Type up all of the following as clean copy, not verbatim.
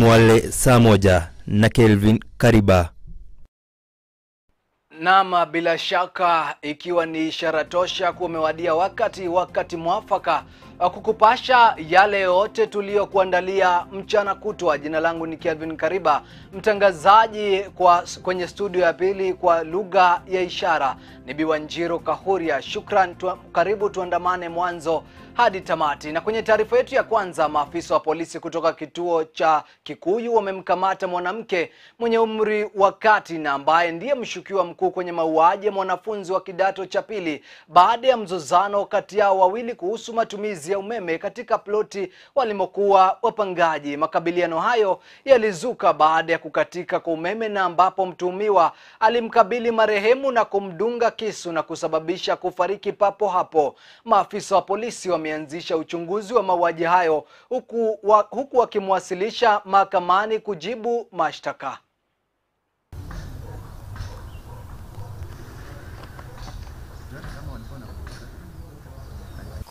Mwale Saa Moja na Kelvin Kariba. Nama bila shaka ikiwa ni ishara tosha kumewadia wakati mwafaka kukupasha yale yote tuliyokuandalia mchana kutwa. Jina langu ni Kelvin Kariba, mtangazaji kwenye studio ya pili kwa lugha ya ishara ni Biwanjiro Kahuria. Shukran, karibu tuandamane mwanzo hadi tamati. Na kwenye taarifa yetu ya kwanza, maafisa wa polisi kutoka kituo cha Kikuyu wamemkamata mwanamke mwenye umri wa kati na ambaye ndiye mshukiwa mkuu kwenye mauaji ya mwanafunzi wa kidato cha pili baada ya mzozano kati yao wawili kuhusu matumizi ya umeme katika ploti walimokuwa wapangaji. Makabiliano hayo yalizuka baada ya kukatika kwa umeme na ambapo mtuhumiwa alimkabili marehemu na kumdunga kisu na kusababisha kufariki papo hapo. Maafisa wa polisi wameanzisha uchunguzi wa mauaji hayo huku wakimwasilisha mahakamani kujibu mashtaka.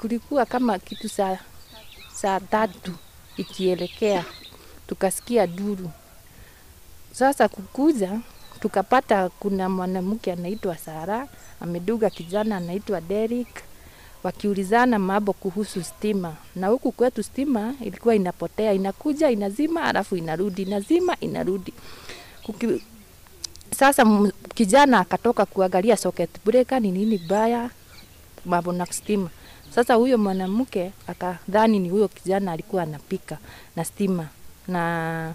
Kulikuwa kama kitu saa 3 ikielekea, tukasikia duru. Sasa kukuja tukapata kuna mwanamke anaitwa Sara ameduga kijana anaitwa Derek, wakiulizana mambo kuhusu stima. Na huku kwetu stima ilikuwa inapotea, inakuja inazima alafu inarudi, inazima inarudi. Sasa kijana akatoka kuangalia socket breaker ni nini baya mambo na stima. Sasa huyo mwanamke akadhani ni huyo kijana alikuwa anapika na stima na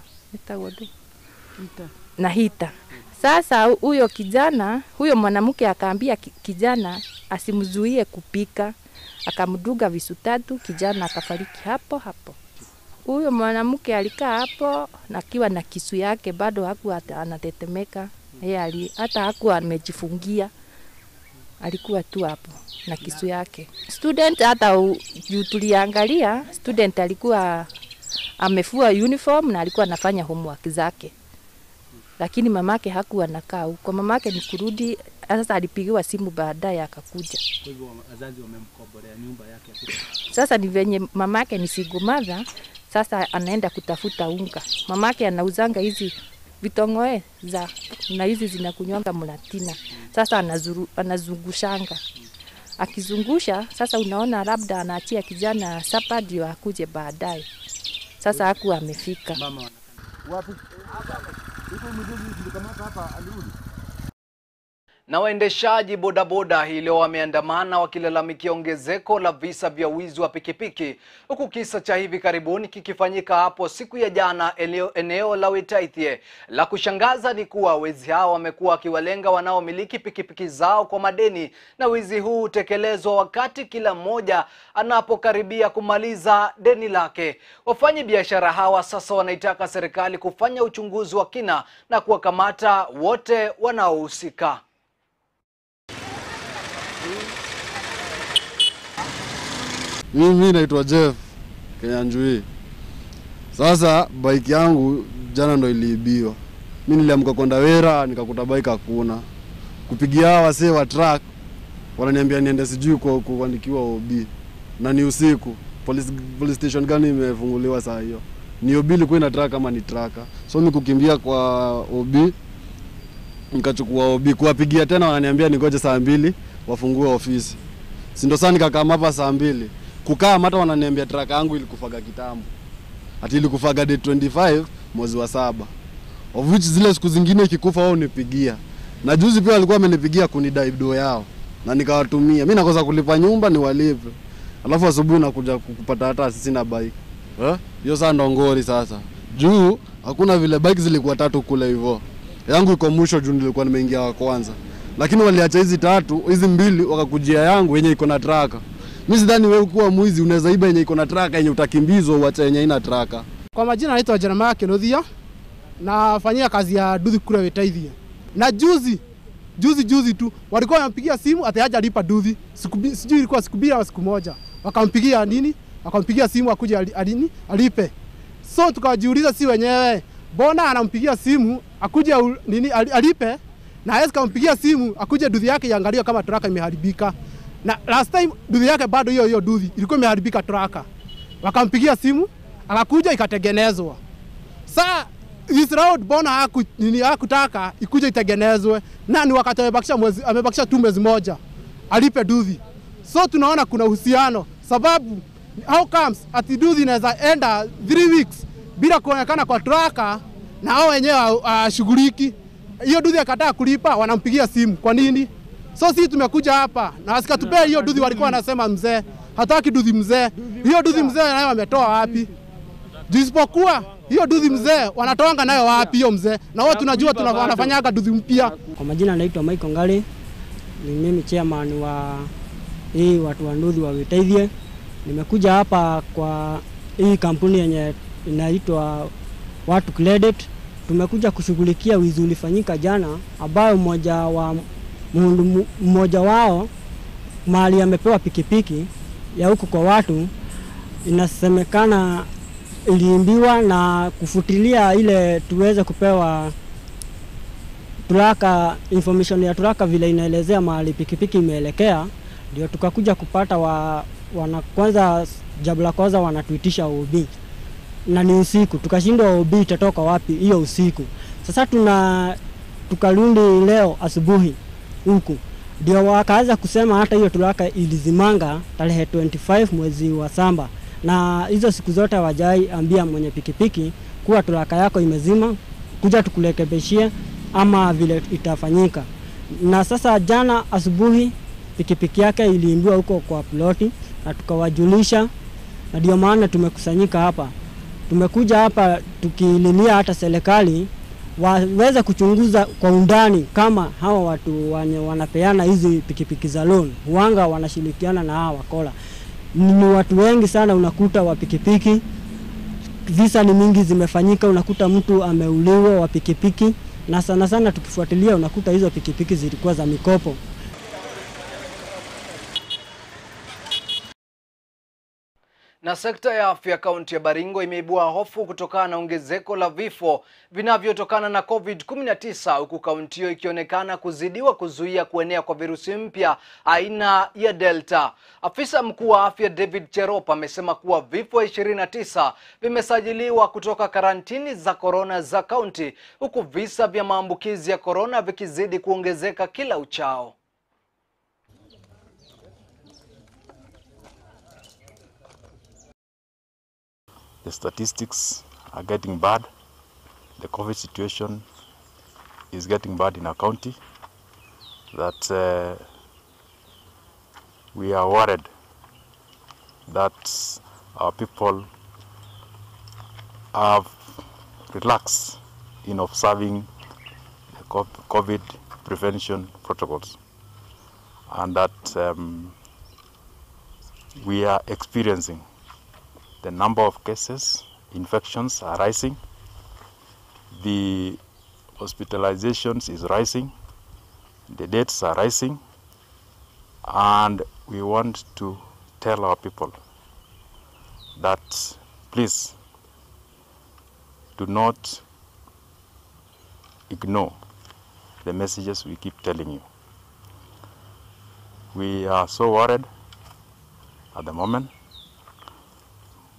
hita. Sasa huyo mwanamke akaambia kijana asimzuie kupika, akamduga visu 3, kijana akafariki hapo hapo. Huyo mwanamke alikaa hapo na akiwa na kisu yake, bado hakuwa anatetemeka. Yeye hata hakuwa amejifungia, alikuwa tu hapo na kisu yake. Student hata tuliangalia, student alikuwa amefua uniform na alikuwa anafanya homework zake. Lakini mamake hakuwa anakaa huko. Mamake ni kurudi, sasa alipigiwa simu baadaye akakuja. Kwa hivyo wazazi wamemkombolea nyumba yake. Sasa ni venye mamake ni single mother, sasa anaenda kutafuta unga. Mamake anauzanga hizi vitongoe na hizi zinakunywanga mlatina. Sasa anazungushanga. Akizungusha, sasa unaona labda anaachia kijana sapa ndio akuje baadaye. Sasa hakuwa amefika. Mama wapi? Na waendeshaji bodaboda hii leo wameandamana wakilalamikia ongezeko la visa vya wizi wa pikipiki, huku kisa cha hivi karibuni kikifanyika hapo siku ya jana eneo la Wetaithie. La kushangaza ni kuwa wezi hao wamekuwa wakiwalenga wanaomiliki pikipiki zao kwa madeni, na wizi huu hutekelezwa wakati kila mmoja anapokaribia kumaliza deni lake. Wafanyi biashara hawa sasa wanaitaka serikali kufanya uchunguzi wa kina na kuwakamata wote wanaohusika. Mimi naitwa Jeff Kenyanjui. Sasa bike yangu jana ndo iliibiwa. Mimi niliamka kwenda Wera nikakuta bike hakuna. Kupigia wasee wa truck wananiambia niende sijui kuandikiwa OB. Na ni usiku. Police station gani imefunguliwa saa hiyo? Ni OB ilikuwa ina truck kama ni trucker. So mimi kukimbia kwa OB nikachukua OB, kuwapigia tena wananiambia ningoje saa 2 wafungue ofisi. Si ndo sana nikakaa hapa saa 2. Kukaa hata wananiambia truck yangu ilikufaga kitambo. Ati ilikufaga date 25 mwezi wa 7. Of which zile siku zingine ikikufa wao unipigia. Na juzi pia walikuwa wamenipigia kunidai do yao. Na nikawatumia. Mimi nakosa kulipa nyumba ni walipe. Alafu asubuhi nakuja kupata hata sina bike. Hiyo saa ndo ngori sasa. Juu hakuna vile bike zilikuwa 3 kule hivyo. Yangu iko mwisho juu nilikuwa nimeingia wa kwanza. Lakini waliacha hizi 3, hizi 2 wakakujia yangu yenye iko na traka. Mimi sidhani wewe kuwa mwizi unaweza iba yenye iko na traka yenye utakimbizwa uache yenye ina traka. Kwa majina naitwa Jeremiah Kenothia, nafanyia kazi ya duthi kule Wetaithie. Na juzi tu walikuwa wampigia simu ataje alipa duthi. Sijui ilikuwa siku 2 au siku 1. Wakampigia nini? Wakampigia simu akuje alipe. So tukajiuliza si wenyewe, mbona anampigia simu akuje alipe? Na yeye akampigia simu akuje duthi yake iangaliwe kama traka imeharibika. Na last time duthi yake bado hiyo duthi ilikuwa imeharibika traka. Wakampigia simu akakuja ikatengenezwa. Saa this road bona hakutaka ikuje itengenezwe. Nani wakati amebakisha tu mwezi moja alipe duthi. So tunaona kuna uhusiano, sababu how comes ati duthi inaweza enda 3 weeks bila kuonekana kwa traka na hao wenyewe shughuliki. Hiyo duthi akataa kulipa, wanampigia simu. Kwa nini? So sisi tumekuja hapa na asikatupea hiyo duthi, walikuwa wanasema mzee hataki duthi mzee. Hiyo duthi mzee nayo wametoa wapi? Isipokuwa hiyo duthi mzee wanatoanga nayo wapi hiyo mzee? Na wao tunajua wanafanyaga duthi mpya. Kwa majina naitwa Michael Ngale. Ni mimi chairman wa hii watu wa nduthi wa Wetaithie. Nimekuja hapa kwa hii kampuni yenye inaitwa Watu Credit. Tumekuja kushughulikia wizi ulifanyika jana, ambayo mmoja wao mahali amepewa pikipiki ya huku kwa watu, inasemekana iliimbiwa, na kufutilia ile tuweze kupewa tulaka information ya tulaka vile inaelezea mahali pikipiki imeelekea, ndio tukakuja kupata kwanza jabla kwanza wanatuitisha OB. Na ni usiku, tukashindwa OB itatoka wapi hiyo usiku. Sasa tukarundi leo asubuhi huku, ndio wakaanza kusema hata hiyo tulaka ilizimanga tarehe 25 mwezi wa samba, na hizo siku zote hawajai ambia mwenye pikipiki kuwa tulaka yako imezima, kuja tukurekebishie ama vile itafanyika. Na sasa jana asubuhi pikipiki yake iliimbiwa huko kwa ploti, na tukawajulisha, na ndio maana tumekusanyika hapa. Tumekuja hapa tukililia hata serikali waweze kuchunguza kwa undani kama hawa watu wanapeana hizi pikipiki za loan huanga wanashirikiana na hawa wakola. Ni watu wengi sana unakuta wa pikipiki, visa ni mingi zimefanyika, unakuta mtu ameuliwa wa pikipiki, na sana tukifuatilia unakuta hizo pikipiki zilikuwa za mikopo. Na sekta ya afya kaunti ya Baringo imeibua hofu kutokana na ongezeko la vifo vinavyotokana na COVID-19, huku kaunti hiyo ikionekana kuzidiwa kuzuia kuenea kwa virusi mpya aina ya Delta. Afisa mkuu wa afya David Cherop amesema kuwa vifo 29 vimesajiliwa kutoka karantini za corona za kaunti, huku visa vya maambukizi ya corona vikizidi kuongezeka kila uchao. The statistics are getting bad. The COVID situation is getting bad in our county. That we are worried that our people have relaxed in observing the COVID prevention protocols, and that we are experiencing the number of cases, infections are rising, the hospitalizations is rising, the deaths are rising, and we want to tell our people that please do not ignore the messages we keep telling you. We are so worried at the moment,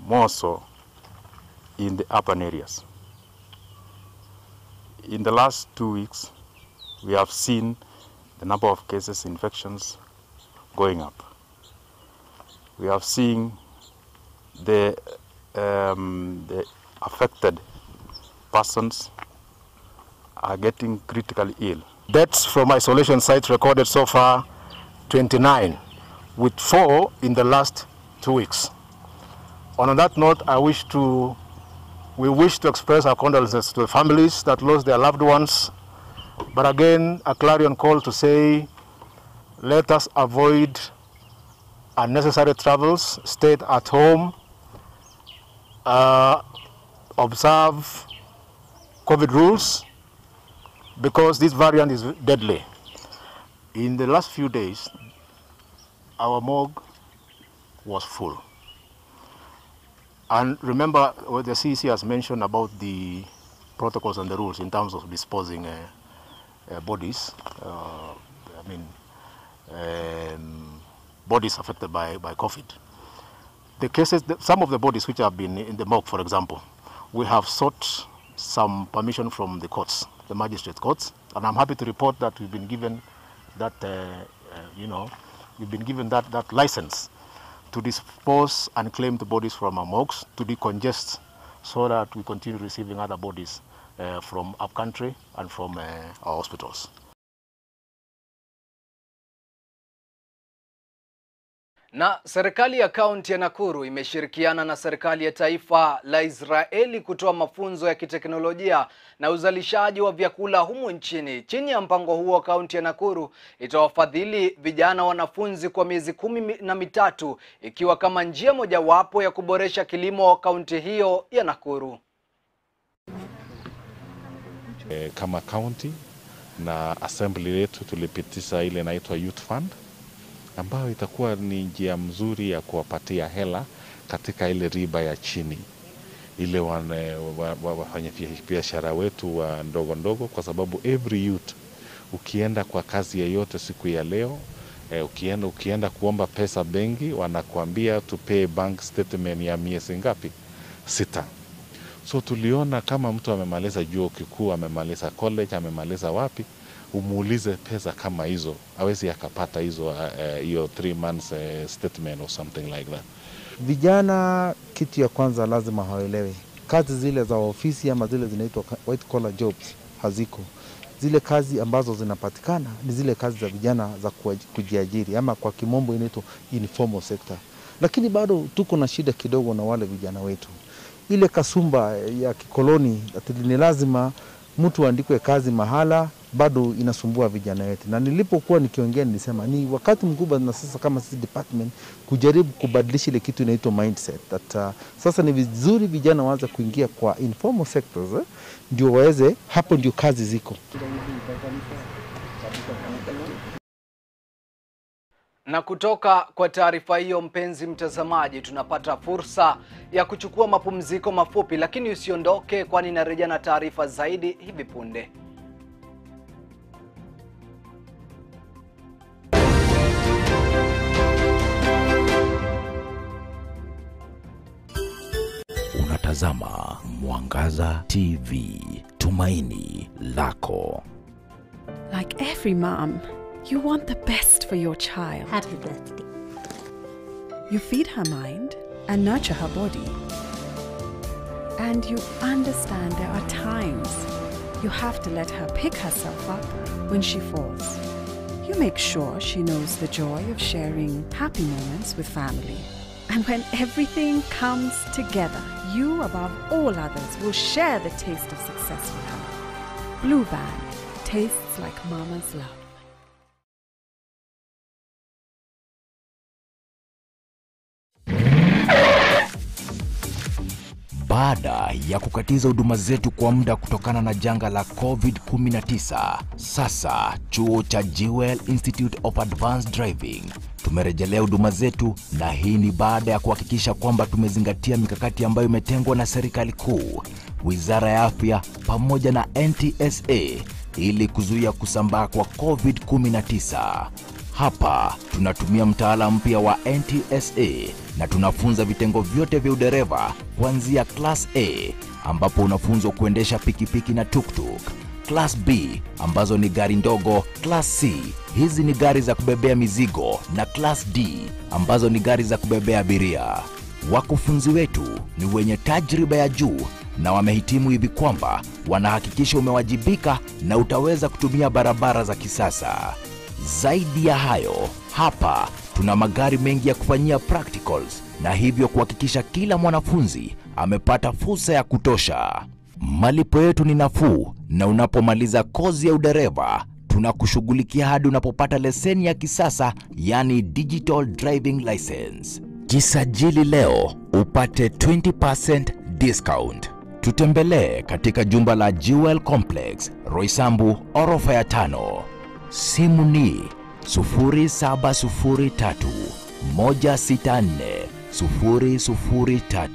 more so in the urban areas. In the last 2 weeks, we have seen the number of cases, infections going up. We have seen the affected persons are getting critically ill. Deaths from isolation sites recorded so far 29, with 4 in the last 2 weeks. On that note, we wish to express our condolences to the families that lost their loved ones, but again, a clarion call to say, let us avoid unnecessary travels, stay at home, observe COVID rules, because this variant is deadly. In the last few days, our morgue was full. And remember what the CEC has mentioned about the protocols and the rules in terms of disposing bodies. Bodies affected by COVID. The cases, some of the bodies which have been in the morgue, for example, we have sought some permission from the courts, the magistrate courts, and I'm happy to report that we've been given that, we've been given that license to dispose unclaimed bodies from our morgues, to decongest, so that we continue receiving other bodies from upcountry and from our hospitals. Na serikali ya kaunti ya Nakuru imeshirikiana na serikali ya taifa la Israeli kutoa mafunzo ya kiteknolojia na uzalishaji wa vyakula humu nchini. Chini ya mpango huo, kaunti ya Nakuru itawafadhili vijana wanafunzi kwa miezi 13 ikiwa kama njia mojawapo ya kuboresha kilimo kaunti hiyo ya Nakuru. Kama kaunti na assembly yetu tulipitisha ile inaitwa Youth Fund, ambayo itakuwa ni njia mzuri ya kuwapatia hela katika ile riba ya chini, ile wafanya biashara wetu wa ndogo ndogo, kwa sababu every youth ukienda kwa kazi yoyote siku ya leo, ukienda kuomba pesa benki, wanakuambia tupe bank statement ya miezi ngapi? 6. So tuliona kama mtu amemaliza chuo kikuu, amemaliza college, amemaliza wapi, umuulize pesa kama hizo, hawezi akapata hizo hiyo 3 months statement or something like that. Vijana, kitu ya kwanza lazima hawaelewe kazi zile za ofisi ama zile zinaitwa white collar jobs haziko. Zile kazi ambazo zinapatikana ni zile kazi za vijana za kujiajiri, ama kwa kimombo inaitwa informal sector. Lakini bado tuko na shida kidogo na wale vijana wetu. Ile kasumba ya kikoloni ati ni lazima mtu andikwe kazi mahala, bado inasumbua vijana wetu. Na nilipokuwa nikiongea nilisema ni wakati mkubwa na sasa kama sisi department kujaribu kubadilisha ile kitu inaitwa mindset, that sasa ni vizuri vijana waanze kuingia kwa informal sectors, ndio waweze, hapo ndio kazi ziko. Na kutoka kwa taarifa hiyo, mpenzi mtazamaji, tunapata fursa ya kuchukua mapumziko mafupi, lakini usiondoke, kwani narejea na taarifa zaidi hivi punde. Unatazama Mwangaza TV, tumaini lako. Like every mom, you want the best for your child. Happy birthday. You feed her mind and nurture her body. And you understand there are times you have to let her pick herself up when she falls. You make sure she knows the joy of sharing happy moments with family. And when everything comes together, you above all others will share the taste of success with her. Blue Band tastes like mama's love. Baada ya kukatiza huduma zetu kwa muda kutokana na janga la COVID-19, sasa chuo cha Jewel Institute of Advanced Driving tumerejelea huduma zetu, na hii ni baada ya kuhakikisha kwamba tumezingatia mikakati ambayo imetengwa na serikali kuu, Wizara ya Afya pamoja na NTSA ili kuzuia kusambaa kwa COVID-19. Hapa tunatumia mtaala mpya wa NTSA na tunafunza vitengo vyote vya udereva kuanzia Class A ambapo unafunzwa kuendesha pikipiki na tuktuk, Class B ambazo ni gari ndogo, Class C hizi ni gari za kubebea mizigo, na Class D ambazo ni gari za kubebea abiria. Wakufunzi wetu ni wenye tajriba ya juu na wamehitimu hivi kwamba wanahakikisha umewajibika na utaweza kutumia barabara za kisasa. Zaidi ya hayo, hapa tuna magari mengi ya kufanyia practicals na hivyo kuhakikisha kila mwanafunzi amepata fursa ya kutosha. Malipo yetu ni nafuu, na unapomaliza kozi ya udereva tunakushughulikia hadi unapopata leseni ya kisasa, yani digital driving license. Jisajili leo upate 20% discount. Tutembelee katika jumba la Jewel Complex, Roysambu, orofa ya 5. Simu ni 0703 164 003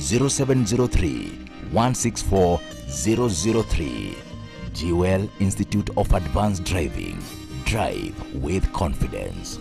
0703 164 003. Jewel Institute of Advanced Driving. Drive with confidence.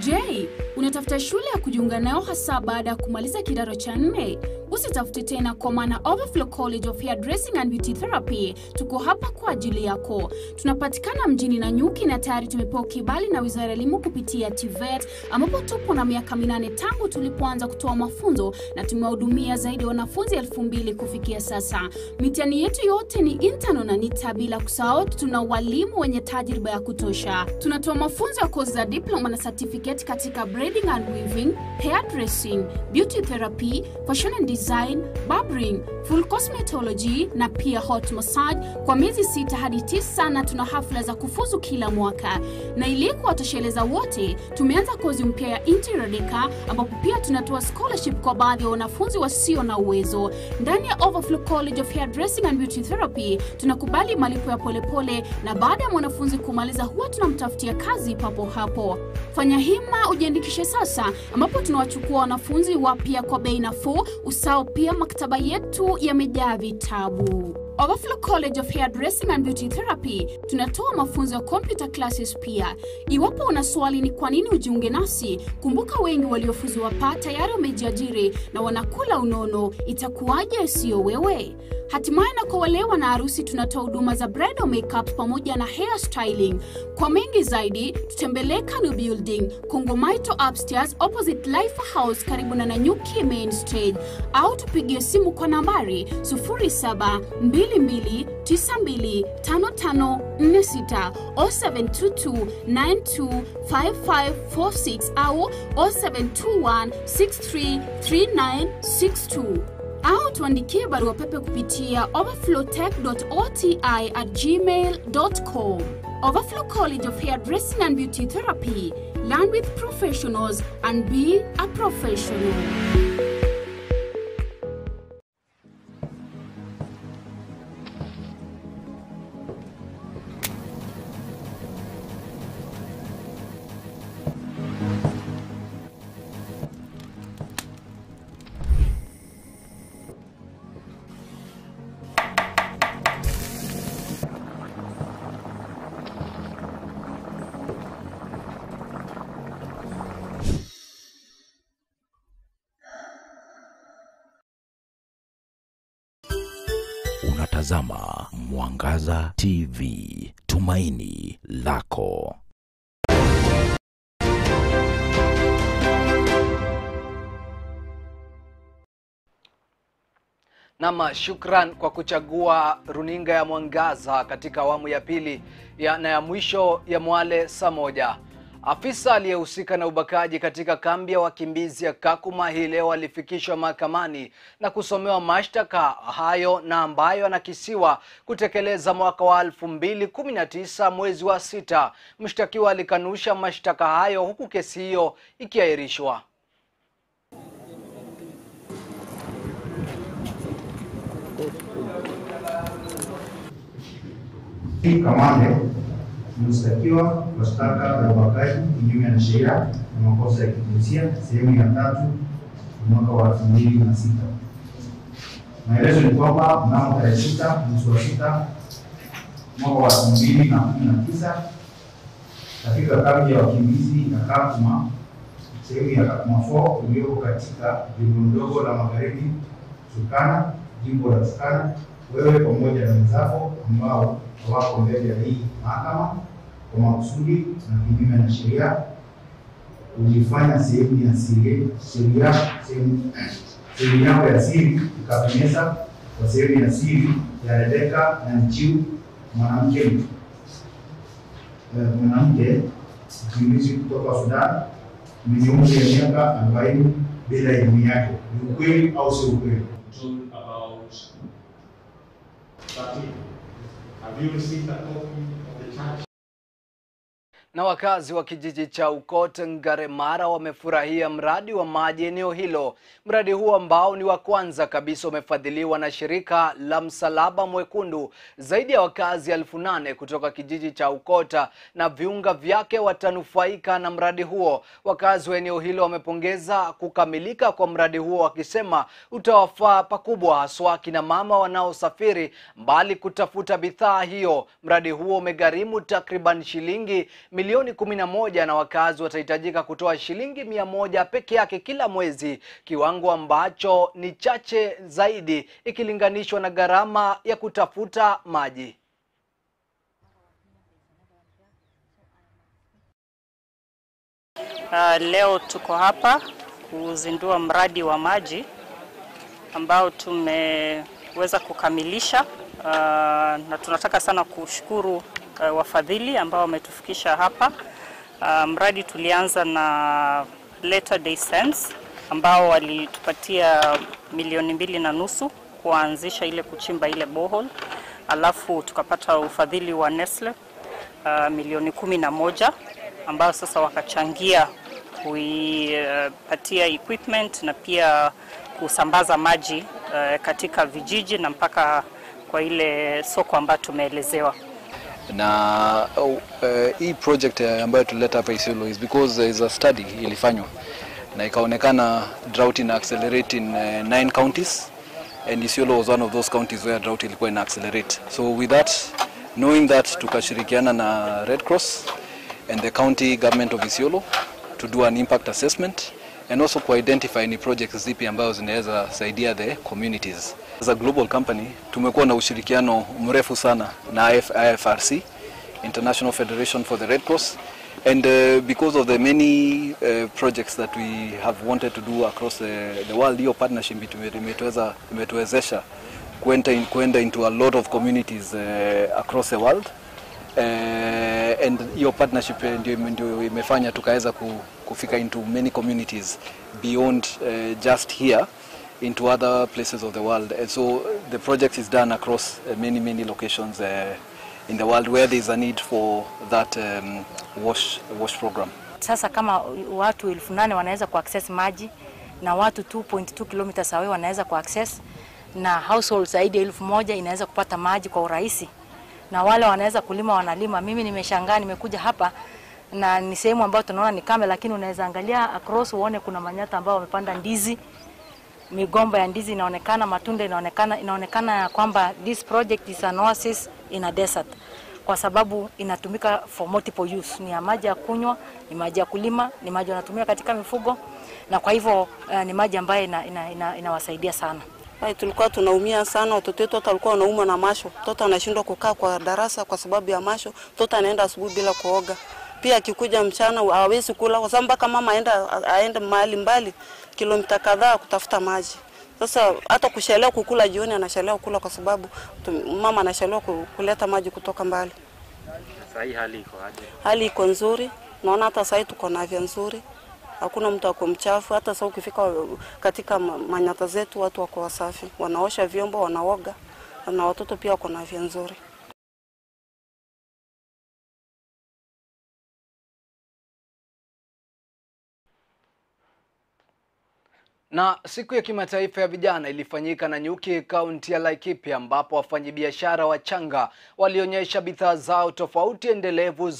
Jay, unatafuta Unatafuta shule ya kujiunga nayo hasa baada ya kumaliza kidato cha 4? Usitafute tena, kwa maana Overflow College of Hairdressing and Beauty Therapy tuko hapa kwa ajili yako. Tunapatikana mjini Nanyuki na tayari tumepewa kibali na Wizara ya Elimu kupitia TVET, ambapo tupo na miaka 8 tangu tulipoanza kutoa mafunzo na tumewahudumia zaidi ya wanafunzi 2000 kufikia sasa. Mitihani yetu yote ni internal na NITA, bila kusahau tuna walimu wenye tajriba ya kutosha. Tunatoa mafunzo ya kozi za diploma na certificate katika braiding and weaving, hairdressing, beauty therapy, fashion and design, barbering, full cosmetology na pia hot massage kwa miezi 6 hadi 9, na tuna hafla za kufuzu kila mwaka. Na ili kuwatosheleza wote, tumeanza kozi mpya ya interior decor, ambapo pia tunatoa scholarship kwa baadhi ya wanafunzi wasio na uwezo. Ndani ya Overflow College of Hairdressing and Beauty Therapy tunakubali malipo ya polepole, na baada ya mwanafunzi kumaliza huwa tunamtafutia kazi papo hapo. Fanya hima ujiandikishe sasa, ambapo tunawachukua wanafunzi wapya kwa bei nafuu. Usao pia maktaba yetu yamejaa vitabu. Overflow College of Hairdressing and Beauty Therapy tunatoa mafunzo ya computer classes pia. Iwapo una swali ni kwa nini ujiunge nasi, kumbuka wengi waliofuzu wapa tayari wamejiajiri na wanakula unono. Itakuwaje sio wewe? Hatimaye na kwa wale wana harusi tunatoa huduma za bridal makeup pamoja na hair styling. Kwa mengi zaidi tutembelee Kanu Building, Kongomaito upstairs opposite Life House karibu na Nanyuki main stage, au tupigie simu kwa nambari 0722925546 au 0722925546 au 0721633962 au tuandikie barua pepe kupitia overflowtech.oti@gmail.com. Overflow College of Hairdressing and Beauty Therapy. Learn with professionals and be a professional. Unatazama Mwangaza TV, tumaini lako. Nama, shukran kwa kuchagua runinga ya Mwangaza katika awamu ya pili na ya mwisho ya Mwale Saa Moja. Afisa aliyehusika na ubakaji katika kambi ya wakimbizi ya Kakuma hii leo alifikishwa mahakamani na kusomewa mashtaka hayo, na ambayo anakisiwa kutekeleza mwaka wa 2019 mwezi wa 6. Mshtakiwa alikanusha mashtaka hayo, huku kesi hiyo ikiahirishwa. Kamande mshtakiwa mashtaka ya ubakaji kinyume na sheria na makosa ya kijinsia sehemu ya 3 mwaka wa 2006. Maelezo ni kwamba mnamo tarehe 6 mwezi wa 6 mwaka wa 2019 katika kambi ya wakimbizi ya Kakuma sehemu ya Kakuma 4 iliyoko katika jimbo ndogo la Magharibi Turkana, jimbo la Turkana, wewe pamoja na wenzako ambao wako mbele ya hii mahakama kwa makusudi na kinyume na sheria ulifanya sehemu ya siri sehemu yako ya siri ikapenyeza kwa sehemu ya siri ya Rebeka na Nchiu, mwanamke mkimbizi kutoka Sudan mwenye umri wa miaka 40 bila elimu yake. Ni ukweli au si ukweli? Have you received a copy of the charge? Na wakazi wa kijiji cha Ukot Ngaremara wamefurahia mradi wa maji eneo hilo. Mradi huo ambao ni wa kwanza kabisa umefadhiliwa na shirika la Msalaba Mwekundu. Zaidi ya wakazi 8,000 kutoka kijiji cha Ukota na viunga vyake watanufaika na mradi huo. Wakazi wa eneo hilo wamepongeza kukamilika kwa mradi huo, wakisema utawafaa pakubwa haswa kina mama wanaosafiri mbali kutafuta bidhaa hiyo. Mradi huo umegharimu takriban shilingi milioni 11 na wakazi watahitajika kutoa shilingi 100 peke yake kila mwezi, kiwango ambacho ni chache zaidi ikilinganishwa na gharama ya kutafuta maji. Leo tuko hapa kuzindua mradi wa maji ambao tumeweza kukamilisha, na tunataka sana kushukuru wafadhili ambao wametufikisha hapa. Mradi tulianza na Latter Day Saints ambao walitupatia milioni 2.5 kuanzisha ile kuchimba ile borehole, alafu tukapata ufadhili wa Nestle milioni 11 ambao sasa wakachangia kuipatia equipment na pia kusambaza maji katika vijiji na mpaka kwa ile soko ambayo tumeelezewa. Na hii project ambayo tulileta hapa Isiolo is because is a study ilifanywa na ikaonekana drought ina accelerate in 9 counties, and Isiolo was one of those counties where drought ilikuwa ina accelerate. So with that, knowing that, tukashirikiana na Red Cross and the county government of Isiolo to do an impact assessment and also to identify any projects zipi ambazo zinaweza saidia the communities. As a global company, tumekuwa na ushirikiano mrefu sana na IFRC, International Federation for the Red Cross, and because of the many projects that we have wanted to do across the world, hiyo partnership imetuwezesha kwenda into a lot of communities across the world. And hiyo partnership ndio imefanya tukaweza kufika into many communities beyond just here, into other places of the world. And so the project is done across many locations in the world where there is a need for that wash program. Sasa kama watu 8,000 wanaweza kuaccess maji na watu 2.2 kilometers away wanaweza kuaccess, na households zaidi ya 1,000 inaweza kupata maji kwa urahisi, na wale wanaweza kulima wanalima. Mimi nimeshangaa, nimekuja hapa na ni sehemu ambayo tunaona ni kame, lakini unaweza angalia across uone kuna manyata ambao wamepanda ndizi, migomba ya ndizi inaonekana, matunda inaonekana kwamba this project is an oasis in a desert, kwa sababu inatumika for multiple use. Ni maji ya kunywa, ni maji ya kulima, ni maji yanatumika katika mifugo, na kwa hivyo ni maji ambayo inawasaidia sana. Tulikuwa tunaumia sana, watoto wetu walikuwa wanauma na masho. Mtoto anashindwa kukaa kwa darasa kwa sababu ya masho. Mtoto anaenda asubuhi bila kuoga. Pia akikuja mchana hawezi kula kwa sababu kama mama aende mahali mbali kilomita kadhaa kutafuta maji. Sasa hata kuchelewa kukula jioni anachelewa kula kwa sababu mama anachelewa kuleta maji kutoka mbali. Sasa hii hali iko aje? Hali iko nzuri. Naona hata sasa tuko na afya nzuri. Hakuna mtu ako mchafu. Hata sasa ukifika katika manyata zetu watu wako wasafi. Wanaosha vyombo, wanaoga, na watoto pia wako na afya nzuri. Na siku ya kimataifa ya vijana ilifanyika na Nyuki, kaunti ya Laikipia, ambapo wafanyabiashara wachanga walionyesha bidhaa zao tofauti endelevu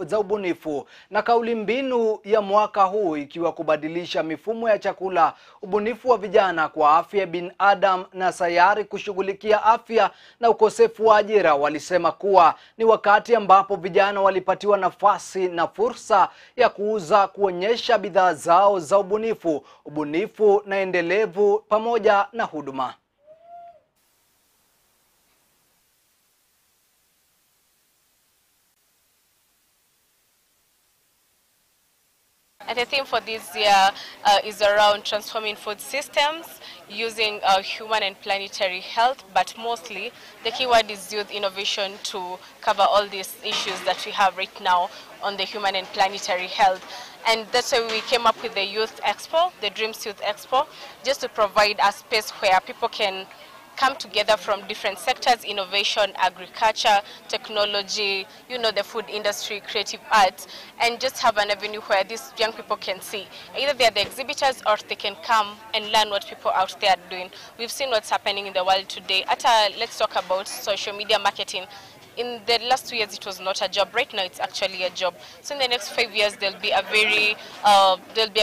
za ubunifu, na kauli mbinu ya mwaka huu ikiwa kubadilisha mifumo ya chakula, ubunifu wa vijana kwa afya ya binadamu na sayari kushughulikia afya na ukosefu wa ajira. Walisema kuwa ni wakati ambapo vijana walipatiwa nafasi na fursa ya kuonyesha bidhaa zao za ubunifu na endelevu pamoja na huduma. And the theme for this year is around transforming food systems using human and planetary health, but mostly the keyword is youth innovation to cover all these issues that we have right now on the human and planetary health. And that's why we came up with the Youth Expo, the Dreams Youth Expo, just to provide a space where people can come together from different sectors: innovation, agriculture, technology, the food industry, creative arts, and just have an avenue where these young people can see. Either they are the exhibitors or they can come and learn what people out there are doing. We've seen what's happening in the world today. Let's talk about social media marketing. In the last 2 years, it was not a job. Right now, it's actually a job. So in the next 5 years, there'll be a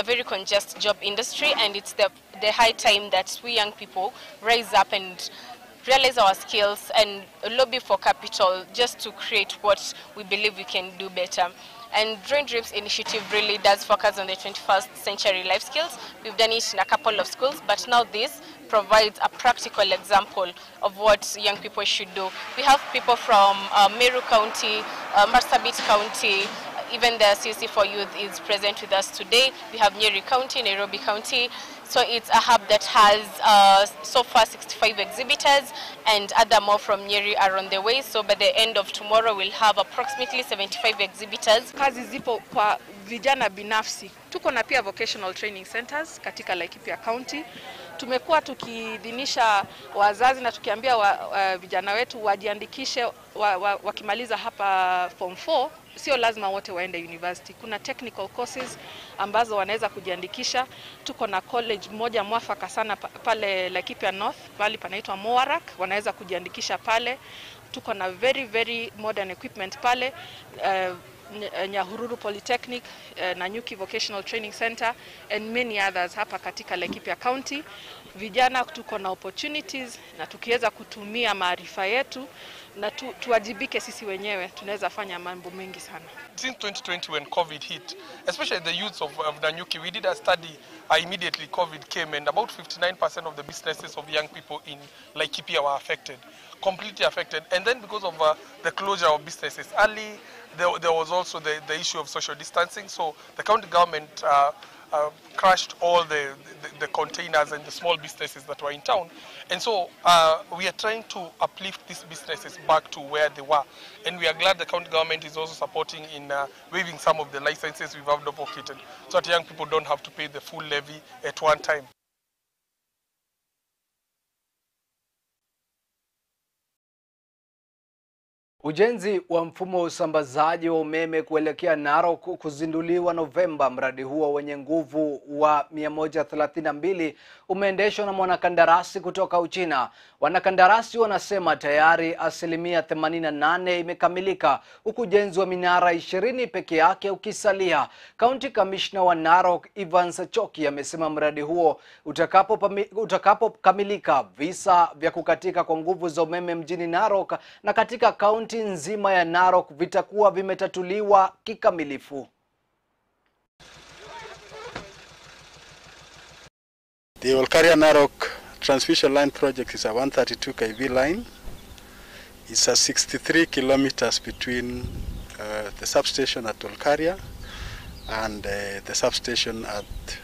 very congested job industry, and it's the high time that we young people rise up and realize our skills and lobby for capital just to create what we believe we can do better. And Drawing Dreams initiative really does focus on the 21st century life skills. We've done it in a couple of schools, but now this provides a practical example of what young people should do. We have people from Meru County, Marsabit County, even the CC for Youth is present with us today. We have Nyeri County, Nairobi County. So it's a hub that has so far 65 exhibitors, and other more from Nyeri are on the way. So by the end of tomorrow, we'll have approximately 75 exhibitors. Kazi zipo kwa vijana binafsi. Tuko na pia vocational training centers katika Laikipia County. Tumekuwa tukiidhinisha wazazi na tukiambia vijana wetu wajiandikishe wakimaliza hapa form 4. Sio lazima wote waende university. Kuna technical courses ambazo wanaweza kujiandikisha. Tuko na college moja mwafaka sana pale Laikipia North, pale panaitwa Moarak, wanaweza kujiandikisha pale. Tuko na very modern equipment pale. Nyahururu Polytechnic, Nanyuki Vocational Training Center and many others hapa katika Laikipia County. Vijana tuko na opportunities, na tukiweza kutumia maarifa yetu na tuwajibike sisi wenyewe, tunaweza fanya mambo mengi sana. Since 2020 when COVID hit, especially the youths of Nanyuki, we did a study immediately COVID came, and about 59% of the businesses of young people in Laikipia were affected, completely affected. And then because of the closure of businesses, early there was also the issue of social distancing. So the county government crushed all the containers and the small businesses that were in town. And so we are trying to uplift these businesses back to where they were. And we are glad the county government is also supporting in waiving some of the licenses we've advocated, so that young people don't have to pay the full levy at one time. Ujenzi wa mfumo wa usambazaji wa umeme kuelekea Narok kuzinduliwa Novemba. Mradi huo wenye nguvu wa 132 umeendeshwa na mwanakandarasi kutoka Uchina. Wanakandarasi wanasema tayari 88% imekamilika, huku ujenzi wa minara 20 peke yake ukisalia. County Commissioner wa Narok Evans Choki amesema mradi huo utakapokamilika, visa vya kukatika kwa nguvu za umeme mjini Narok na katika kaunti nzima ya Narok vitakuwa vimetatuliwa kikamilifu. The Olkaria-Narok transmission line project is a 132 kV line. It's a 63 kilometers between the substation at Olkaria and the substation at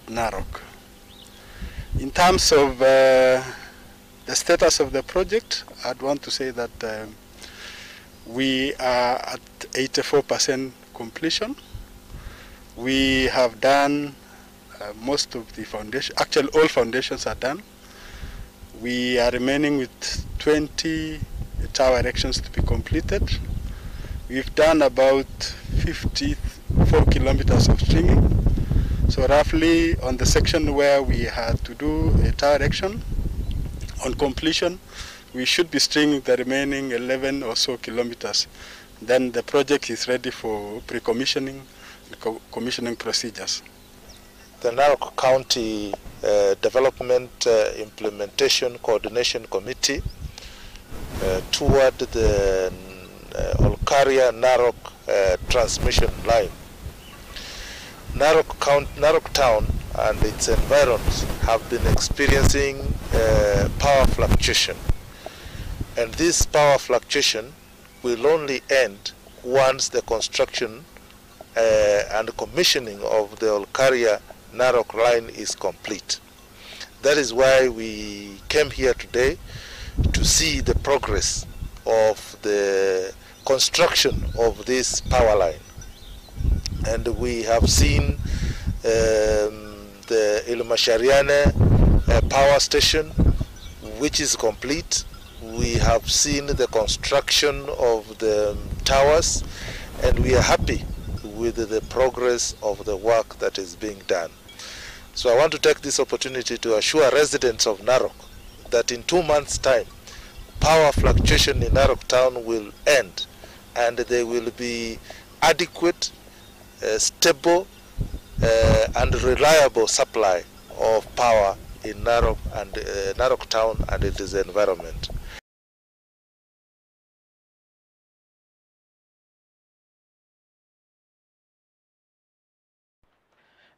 Narok. In terms of the status of the project, I'd want to say that we are at 84% completion. We have done most of the foundation, actually all foundations are done. We are remaining with 20 tower erections to be completed. We've done about 54 kilometers of stringing. So roughly on the section where we had to do a tower erection, on completion, we should be stringing the remaining 11 or so kilometers. Then the project is ready for pre-commissioning and commissioning procedures. The Narok County Development Implementation Coordination Committee toward the Olkaria-Narok transmission line. Narok Town and its environs have been experiencing power fluctuation. And this power fluctuation will only end once the construction and commissioning of the Olkaria-Narok line is complete. That is why we came here today to see the progress of the construction of this power line. And we have seen the Ilmashariane power station, which is complete. We have seen the construction of the towers, and we are happy with the progress of the work that is being done. So I want to take this opportunity to assure residents of Narok that in 2 months' time, power fluctuation in Narok town will end, and there will be adequate, stable, and reliable supply of power in Narok town and its environment.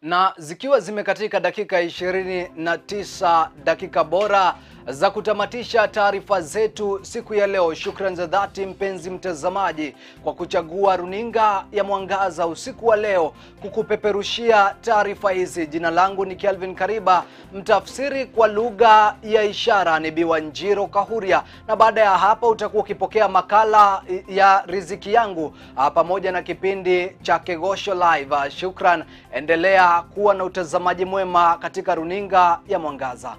Na zikiwa zimekatika dakika 29 dakika bora za kutamatisha taarifa zetu siku ya leo. Shukrani za dhati mpenzi mtazamaji kwa kuchagua runinga ya Mwangaza usiku wa leo kukupeperushia taarifa hizi. Jina langu ni Kelvin Kariba, mtafsiri kwa lugha ya ishara ni Biwanjiro Kahuria, na baada ya hapa utakuwa ukipokea makala ya riziki yangu pamoja na kipindi cha Kegosho Live. Shukran, endelea kuwa na utazamaji mwema katika runinga ya Mwangaza.